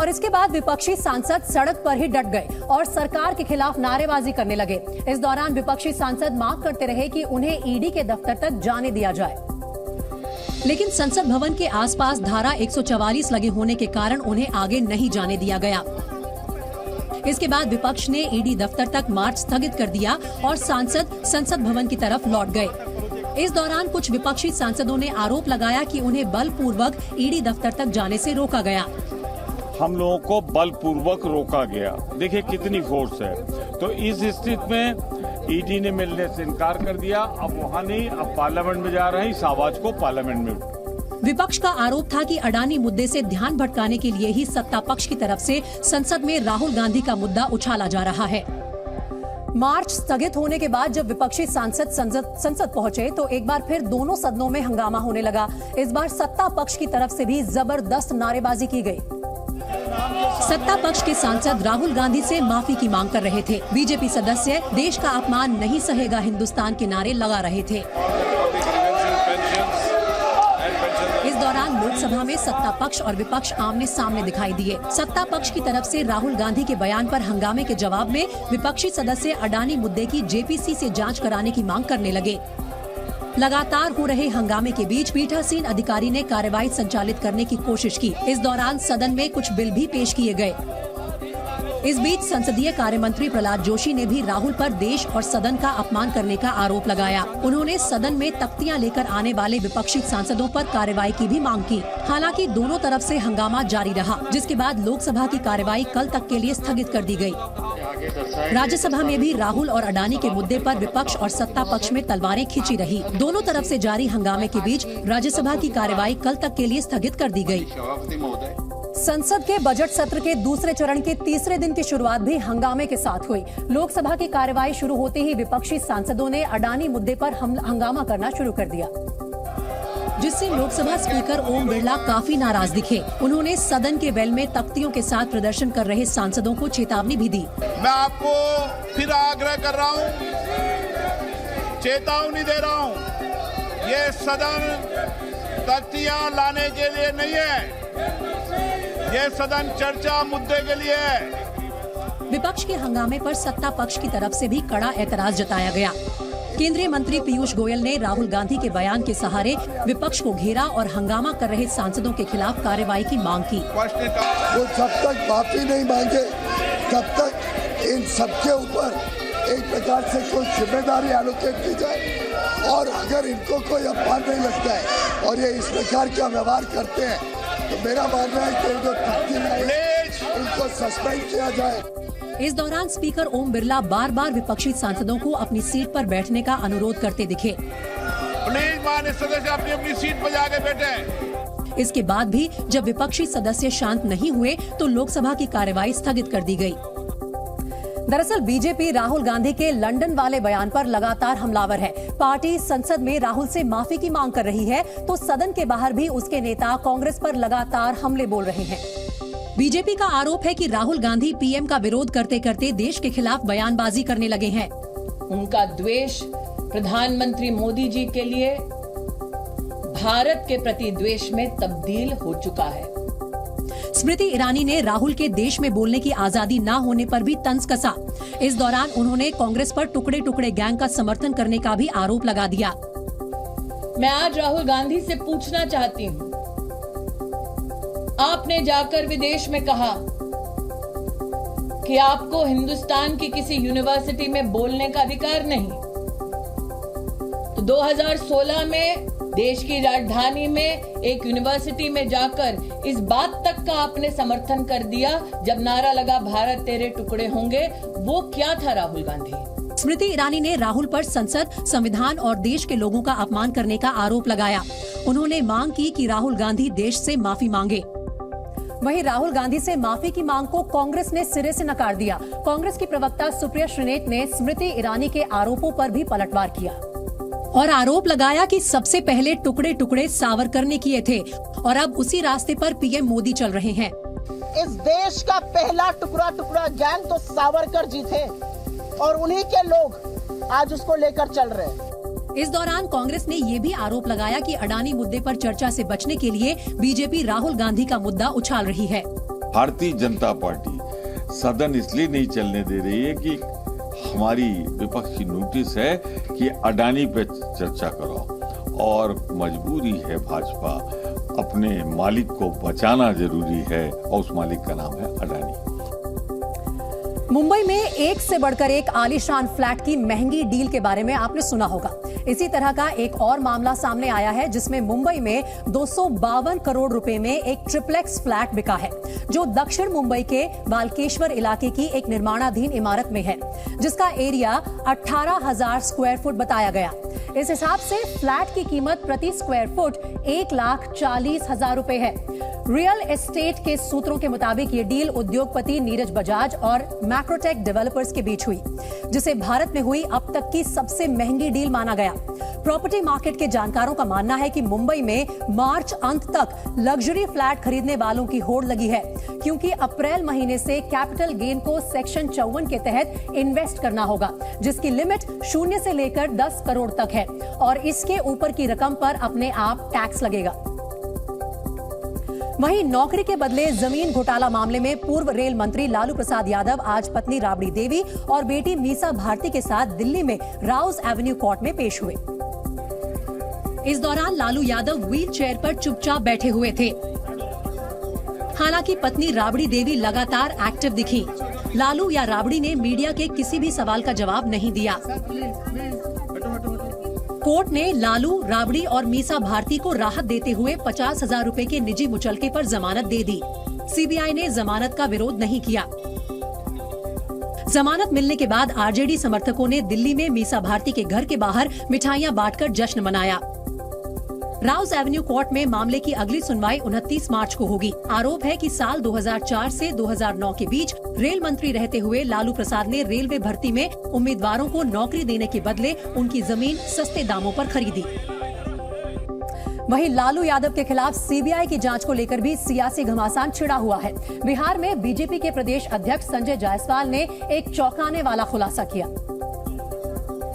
और इसके बाद विपक्षी सांसद सड़क पर ही डट गए और सरकार के खिलाफ नारेबाजी करने लगे। इस दौरान विपक्षी सांसद मांग करते रहे कि उन्हें ईडी के दफ्तर तक जाने दिया जाए, लेकिन संसद भवन के आसपास धारा 144 लगे होने के कारण उन्हें आगे नहीं जाने दिया गया। इसके बाद विपक्ष ने ईडी दफ्तर तक मार्च स्थगित कर दिया और सांसद संसद भवन की तरफ लौट गए। इस दौरान कुछ विपक्षी सांसदों ने आरोप लगाया कि उन्हें बलपूर्वक ईडी दफ्तर तक जाने से रोका गया। हम लोगों को बलपूर्वक रोका गया। देखिए कितनी फोर्स है। तो इस स्थिति में ईडी ने मिलने से इनकार कर दिया। अब वहाँ नहीं, अब पार्लियामेंट में जा रहे हैं। इस आवाज को पार्लियामेंट में। विपक्ष का आरोप था कि अडानी मुद्दे से ध्यान भटकाने के लिए ही सत्ता पक्ष की तरफ से संसद में राहुल गांधी का मुद्दा उछाला जा रहा है। मार्च स्थगित होने के बाद जब विपक्षी सांसद संसद पहुंचे तो एक बार फिर दोनों सदनों में हंगामा होने लगा। इस बार सत्ता पक्ष की तरफ से भी जबरदस्त नारेबाजी की गई। सत्ता पक्ष के सांसद राहुल गांधी से माफी की मांग कर रहे थे। बीजेपी सदस्य देश का अपमान नहीं सहेगा हिंदुस्तान के नारे लगा रहे थे। इस दौरान लोकसभा में सत्ता पक्ष और विपक्ष आमने सामने दिखाई दिए। सत्ता पक्ष की तरफ से राहुल गांधी के बयान पर हंगामे के जवाब में विपक्षी सदस्य अडानी मुद्दे की जेपीसी से जांच कराने की मांग करने लगे। लगातार हो रहे हंगामे के बीच पीठासीन अधिकारी ने कार्रवाई संचालित करने की कोशिश की। इस दौरान सदन में कुछ बिल भी पेश किए गए। इस बीच संसदीय कार्य मंत्री प्रहलाद जोशी ने भी राहुल पर देश और सदन का अपमान करने का आरोप लगाया। उन्होंने सदन में तख्तियां लेकर आने वाले विपक्षी सांसदों पर कार्रवाई की भी मांग की। हालांकि दोनों तरफ से हंगामा जारी रहा, जिसके बाद लोकसभा की कार्रवाई कल तक के लिए स्थगित कर दी गई। राज्यसभा में भी राहुल और अडानी के मुद्दे पर विपक्ष और सत्ता पक्ष में तलवारें खींची रही। दोनों तरफ से जारी हंगामे के बीच राज्यसभा की कार्रवाई कल तक के लिए स्थगित कर दी गई। संसद के बजट सत्र के दूसरे चरण के तीसरे दिन की शुरुआत भी हंगामे के साथ हुई। लोकसभा की कार्रवाई शुरू होते ही विपक्षी सांसदों ने अडानी मुद्दे पर हंगामा करना शुरू कर दिया, जिससे लोकसभा स्पीकर ओम बिरला काफी नाराज दिखे। उन्होंने सदन के वेल में तख्तियों के साथ प्रदर्शन कर रहे सांसदों को चेतावनी भी दी। मैं आपको फिर आग्रह कर रहा हूँ, चेतावनी दे रहा हूँ, ये सदन तख्तियां लाने के लिए नहीं है, ये सदन चर्चा मुद्दे के लिए है। विपक्ष के हंगामे पर सत्ता पक्ष की तरफ से भी कड़ा एतराज जताया गया। केंद्रीय मंत्री पीयूष गोयल ने राहुल गांधी के बयान के सहारे विपक्ष को घेरा और हंगामा कर रहे सांसदों के खिलाफ कार्रवाई की मांग की। वो जब तक माफी नहीं मांगे तब तक इन सबके ऊपर एक प्रकार से कोई जिम्मेदारी एलोकेट की जाए, और अगर इनको कोई अपमान नहीं लगता है और ये इस प्रकार का व्यवहार करते हैं तो मेरा मानना है कि उनको इनको सस्पेंड किया जाए। इस दौरान स्पीकर ओम बिरला बार बार विपक्षी सांसदों को अपनी सीट पर बैठने का अनुरोध करते दिखे। प्लीज माननीय सदस्य अपनी अपनी सीट पर जाके बैठे। इसके बाद भी जब विपक्षी सदस्य शांत नहीं हुए तो लोकसभा की कार्रवाई स्थगित कर दी गई। दरअसल बीजेपी राहुल गांधी के लंदन वाले बयान पर लगातार हमलावर है। पार्टी संसद में राहुल से माफी की मांग कर रही है तो सदन के बाहर भी उसके नेता कांग्रेस पर लगातार हमले बोल रहे हैं। बीजेपी का आरोप है कि राहुल गांधी पीएम का विरोध करते करते देश के खिलाफ बयानबाजी करने लगे हैं। उनका द्वेष प्रधानमंत्री मोदी जी के लिए भारत के प्रति द्वेष में तब्दील हो चुका है। स्मृति ईरानी ने राहुल के देश में बोलने की आजादी न होने पर भी तंज कसा। इस दौरान उन्होंने कांग्रेस पर टुकड़े टुकड़े गैंग का समर्थन करने का भी आरोप लगा दिया। मैं आज राहुल गांधी से पूछना चाहती हूँ, आपने जाकर विदेश में कहा कि आपको हिंदुस्तान की किसी यूनिवर्सिटी में बोलने का अधिकार नहीं, तो 2016 में देश की राजधानी में एक यूनिवर्सिटी में जाकर इस बात तक का आपने समर्थन कर दिया जब नारा लगा भारत तेरे टुकड़े होंगे। वो क्या था राहुल गांधी? स्मृति ईरानी ने राहुल पर संसद, संविधान और देश के लोगों का अपमान करने का आरोप लगाया। उन्होंने मांग की कि राहुल गांधी देश से माफी मांगे। वहीं राहुल गांधी से माफी की मांग को कांग्रेस ने सिरे से नकार दिया। कांग्रेस की प्रवक्ता सुप्रिया श्रीनेत ने स्मृति ईरानी के आरोपों पर भी पलटवार किया और आरोप लगाया कि सबसे पहले टुकड़े टुकड़े सावरकर ने किए थे और अब उसी रास्ते पर पीएम मोदी चल रहे हैं। इस देश का पहला टुकड़ा टुकड़ा गैंग तो सावरकर जी थे और उन्हीं के लोग आज उसको लेकर चल रहे हैं। इस दौरान कांग्रेस ने ये भी आरोप लगाया कि अडानी मुद्दे पर चर्चा से बचने के लिए बीजेपी राहुल गांधी का मुद्दा उछाल रही है। भारतीय जनता पार्टी सदन इसलिए नहीं चलने दे रही है कि हमारी विपक्ष की नोटिस है कि अडानी पे चर्चा करो और मजबूरी है भाजपा, अपने मालिक को बचाना जरूरी है और उस मालिक का नाम है अडानी। मुंबई में एक से बढ़कर एक आलीशान फ्लैट की महंगी डील के बारे में आपने सुना होगा। इसी तरह का एक और मामला सामने आया है जिसमें मुंबई में 252 करोड़ रुपए में एक ट्रिप्लेक्स फ्लैट बिका है जो दक्षिण मुंबई के बालकेश्वर इलाके की एक निर्माणाधीन इमारत में है जिसका एरिया 18,000 स्क्वायर फुट बताया गया। इस हिसाब से फ्लैट की कीमत प्रति स्क्वायर फुट 1,40,000 रुपए है। रियल एस्टेट के सूत्रों के मुताबिक ये डील उद्योगपति नीरज बजाज और मैक्रोटेक डेवलपर्स के बीच हुई जिसे भारत में हुई अब तक की सबसे महंगी डील माना गया। प्रॉपर्टी मार्केट के जानकारों का मानना है कि मुंबई में मार्च अंत तक लग्जरी फ्लैट खरीदने वालों की होड़ लगी है क्योंकि अप्रैल महीने से कैपिटल गेन को सेक्शन 54 के तहत इन्वेस्ट करना होगा जिसकी लिमिट 0 से लेकर 10 करोड़ तक है और इसके ऊपर की रकम पर अपने आप टैक्स लगेगा। वहीं नौकरी के बदले जमीन घोटाला मामले में पूर्व रेल मंत्री लालू प्रसाद यादव आज पत्नी राबड़ी देवी और बेटी मीसा भारती के साथ दिल्ली में राउज एवेन्यू कोर्ट में पेश हुए। इस दौरान लालू यादव व्हील चेयर पर चुपचाप बैठे हुए थे। हालांकि पत्नी राबड़ी देवी लगातार एक्टिव दिखी। लालू या राबड़ी ने मीडिया के किसी भी सवाल का जवाब नहीं दिया। कोर्ट ने लालू, राबड़ी और मीसा भारती को राहत देते हुए 50,000 रुपए के निजी मुचलके पर जमानत दे दी। सीबीआई ने जमानत का विरोध नहीं किया। जमानत मिलने के बाद आरजेडी समर्थकों ने दिल्ली में मीसा भारती के घर के बाहर मिठाइयां बांटकर जश्न मनाया। राउज एवेन्यू कोर्ट में मामले की अगली सुनवाई 29 मार्च को होगी। आरोप है कि साल 2004 से 2009 के बीच रेल मंत्री रहते हुए लालू प्रसाद ने रेलवे भर्ती में उम्मीदवारों को नौकरी देने के बदले उनकी जमीन सस्ते दामों पर खरीदी। वहीं लालू यादव के खिलाफ सीबीआई की जांच को लेकर भी सियासी घमासान छिड़ा हुआ है। बिहार में बीजेपी के प्रदेश अध्यक्ष संजय जायसवाल ने एक चौंकाने वाला खुलासा किया।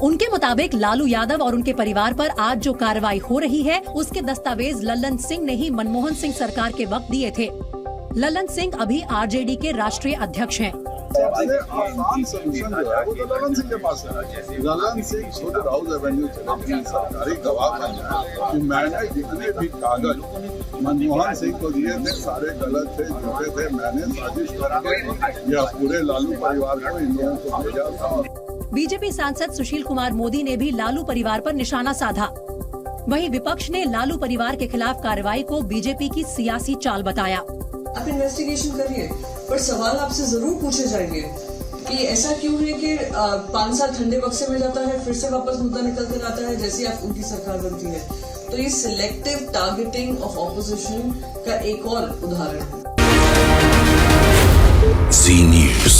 उनके मुताबिक लालू यादव और उनके परिवार पर आज जो कार्रवाई हो रही है उसके दस्तावेज लल्लन सिंह ने ही मनमोहन सिंह सरकार के वक्त दिए थे। लल्लन सिंह अभी आरजेडी के राष्ट्रीय अध्यक्ष हैं। सबसे आसान सलूशन जो है वो तो ललन सिंह के पास है। ललन सिंह खुद राउज एवेन्यू चले सरकारी गवाह बन गए कि मैंने जितने भी कागज मनमोहन सिंह को दिए थे सारे गलत थे, झूठे थे। मैंने साजिश करके यह पूरे लालू परिवार को इन लोगों को भेजा था। बीजेपी सांसद सुशील कुमार मोदी ने भी लालू परिवार पर निशाना साधा। वहीं विपक्ष ने लालू परिवार के खिलाफ कार्रवाई को बीजेपी की सियासी चाल बताया। आप इन्वेस्टिगेशन करिए पर सवाल आपसे जरूर पूछे जाएंगे कि ऐसा क्यों है कि 5 साल ठंडे बक्से में जाता है फिर से वापस मुद्दा निकल कर आता है जैसे आप उनकी सरकार बनती है। तो ये सिलेक्टिव टारगेटिंग ऑफ ऑपोजिशन का एक और उदाहरण है। जी न्यूज़।